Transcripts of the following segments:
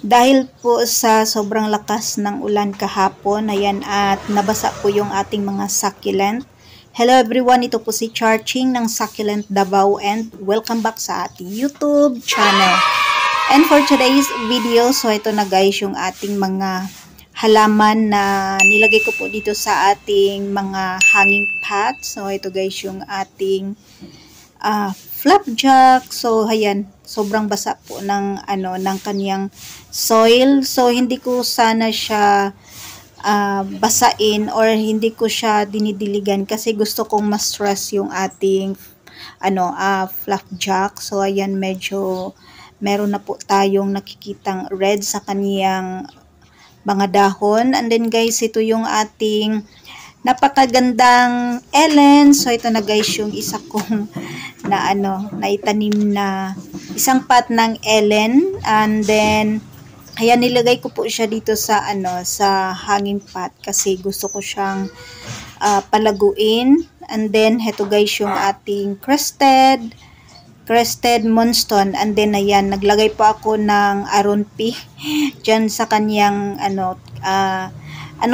Dahil po sa sobrang lakas ng ulan kahapon, ayan, at nabasa po yung ating mga succulent. Hello everyone, ito po si Charching ng Succulent Davao and welcome back sa ating YouTube channel. And for today's video, so ito na guys yung ating mga halaman na nilagay ko po dito sa ating mga hanging pot. So ito guys yung ating flapjack. So ayan, sobrang basa po ng ng kaniyang soil. So hindi ko sana siya basain or hindi ko siya dinidiligan kasi gusto kong ma-stress yung ating flapjack. So ayan, medyo meron na po tayong nakikitang red sa kaniyang mga dahon. And then guys, ito yung ating napakagandang Ellen. So ito na guys yung isa kong na itanim na isang pot ng Ellen. And then ayan, nilagay ko po siya dito sa sa hanging pot kasi gusto ko siyang palaguin. And then heto guys yung ating crested moonstone. And then ayan, naglagay po ako ng aron P dyan sa kanyang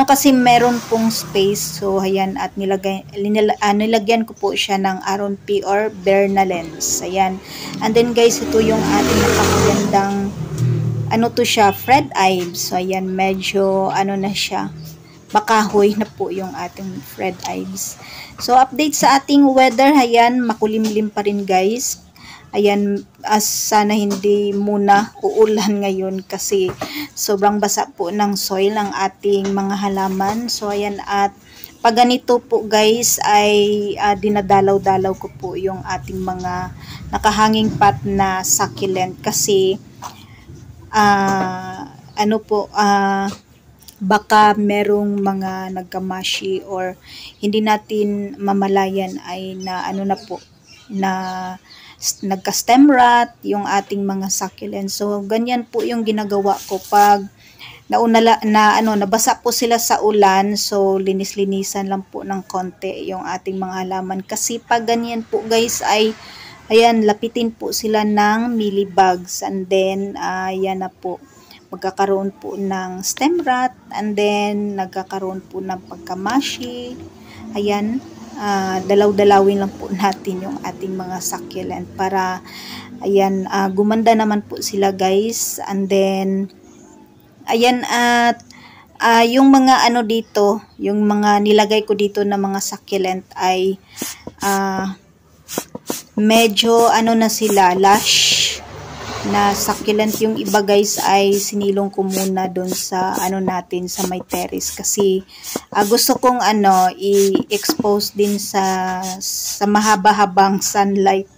kasi meron pong space. So ayan, at nilagyan ko po siya ng aron P or Bernalens. Ayan. And then guys, ito yung ating napakagandang to siya, Fred Ives. So ayan, medyo na siya, makahoy na po yung ating Fred Ives. So update sa ating weather, ayan, makulimlim pa rin guys. Ayan, sana hindi muna uulan ngayon kasi sobrang basa po ng soil ng ating mga halaman. So ayan, at pag ganito po guys ay dinadalaw-dalaw ko po yung ating mga nakahanging pot na succulent kasi baka merong mga nagkamashi or hindi natin mamalayan ay na nagka-stem rot yung ating mga succulents. So ganyan po yung ginagawa ko pag nabasa po sila sa ulan. So linis-linisan lang po ng konti yung ating mga halaman kasi pag ganyan po guys ay ayan, lapitin po sila ng mealybugs. And then ayan na po, magkakaroon po ng stem rot, and then nagkakaroon po ng pagkamashi. Ayan, dalaw-dalawin lang po natin yung ating mga succulent para ayan, gumanda naman po sila guys. And then ayan, at yung mga dito, yung mga nilagay ko dito na mga succulent ay medyo na sila, lush na succulent. Yung iba guys ay sinilong ko muna doon sa natin sa may terrace kasi gusto kong i-expose din sa mahaba-habang sunlight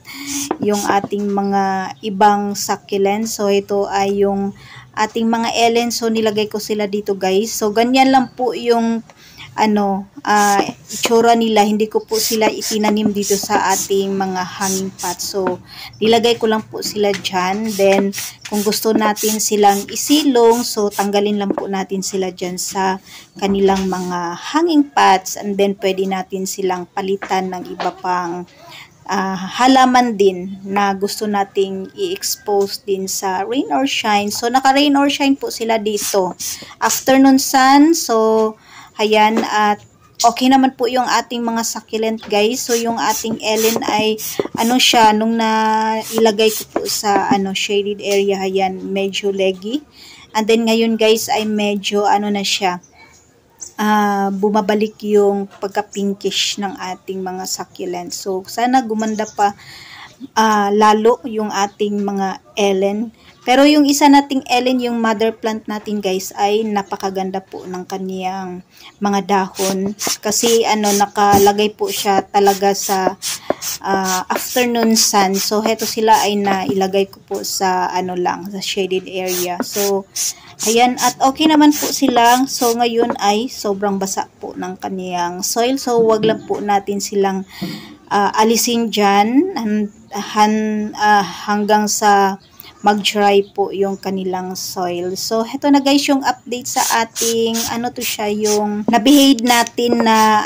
yung ating mga ibang succulent. So ito ay yung ating mga Ellen. So nilagay ko sila dito guys. So ganyan lang po yung itsura nila. Hindi ko po sila itinanim dito sa ating mga hanging pot. So nilagay ko lang po sila dyan. Then kung gusto natin silang isilong, so tanggalin lang po natin sila dyan sa kanilang mga hanging pots. And then pwede natin silang palitan ng iba pang halaman din na gusto nating i-expose din sa rain or shine. So naka rain or shine po sila dito, afternoon sun. So ayan, at okay naman po yung ating mga succulent guys. So yung ating Ellen ay siya, nung nailagay ko po sa shaded area, ayan, medyo leggy. And then ngayon guys ay medyo na siya, bumabalik yung pagka-pinkish ng ating mga succulent. So sana gumanda pa lalo yung ating mga Ellen. Pero yung isa nating Ellen, yung mother plant natin guys, ay napakaganda po ng kaniyang mga dahon. Kasi nakalagay po siya talaga sa afternoon sun. So heto sila ay nailagay ko po sa sa shaded area. So ayan, at okay naman po sila. So ngayon ay sobrang basa po ng kaniyang soil. So wag lang po natin silang alisin dyan hanggang sa mag-dry po yung kanilang soil. So heto na guys yung update sa ating to siya, yung nabihade natin na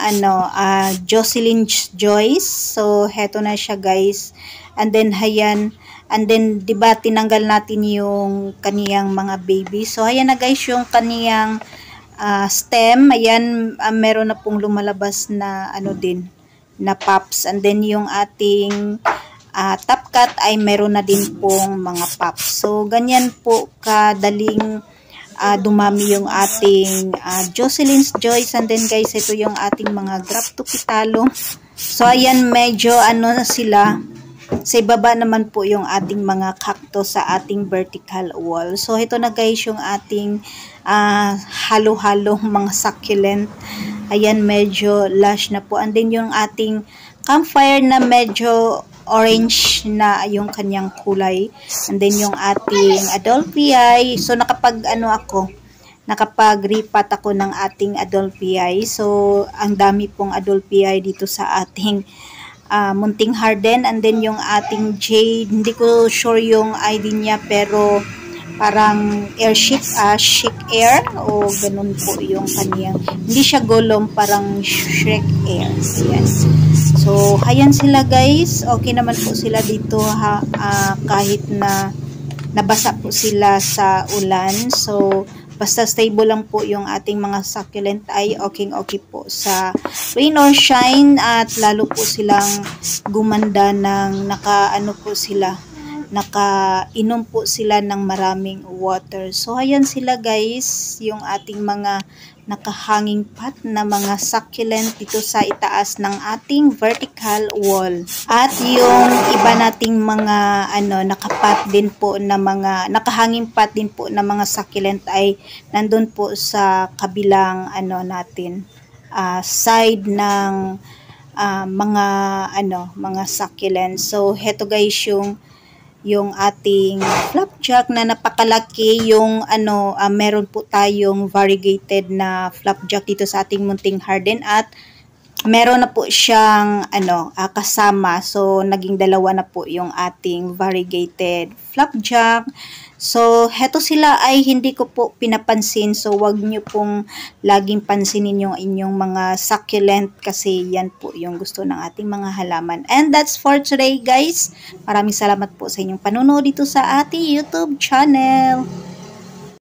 Jocelyn Joyce. So heto na siya guys. And then ayan, And then, di ba, tinanggal natin yung kaniyang mga baby. So, ayan na guys, yung kaniyang stem. Ayan, meron na pong lumalabas na ano din, na pops. And then, yung ating top cut ay meron na din pong mga pops. So, ganyan po kadaling dumami yung ating Jocelyn's Joys. And then guys, ito yung ating mga Graptopitalo. So, ayan, medyo ano na sila. Sa ibaba naman po yung ating mga cactus sa ating vertical wall. So, ito na guys yung ating halo-halong mga succulent. Ayan, medyo lush na po. And then yung ating campfire na medyo orange na yung kanyang kulay. And then yung ating Adolphii. So, nakapag-repat ako ng ating Adolphii. So, ang dami pong Adolphii dito sa ating munting harden. And then yung ating jade, hindi ko sure yung ID niya, pero parang chic air o ganun po yung kaniyang, hindi siya golong, parang Shrek air. Yes. So ayan sila guys, okay naman po sila dito kahit na nabasa po sila sa ulan. So basta stable lang po yung ating mga succulent ay okay po sa rain or shine, at lalo po silang gumanda ng nakainom po sila ng maraming water. So ayan sila guys, yung ating mga nakahanging pot na mga succulent dito sa itaas ng ating vertical wall. At yung iba nating mga nakapat din po na mga nakahanging pot din po na mga succulent ay nandun po sa kabilang side ng mga succulent. So heto guys yung ating flapjack na napakalaki, yung meron po tayong variegated na flapjack dito sa ating munting harden, at meron na po siyang kasama. So naging dalawa na po yung ating variegated flapjack. So heto sila ay hindi ko po pinapansin, so wag nyo pong laging pansinin yung inyong mga succulent kasi yan po yung gusto ng ating mga halaman. And that's for today guys. Maraming salamat po sa inyong panunood dito sa ating YouTube channel.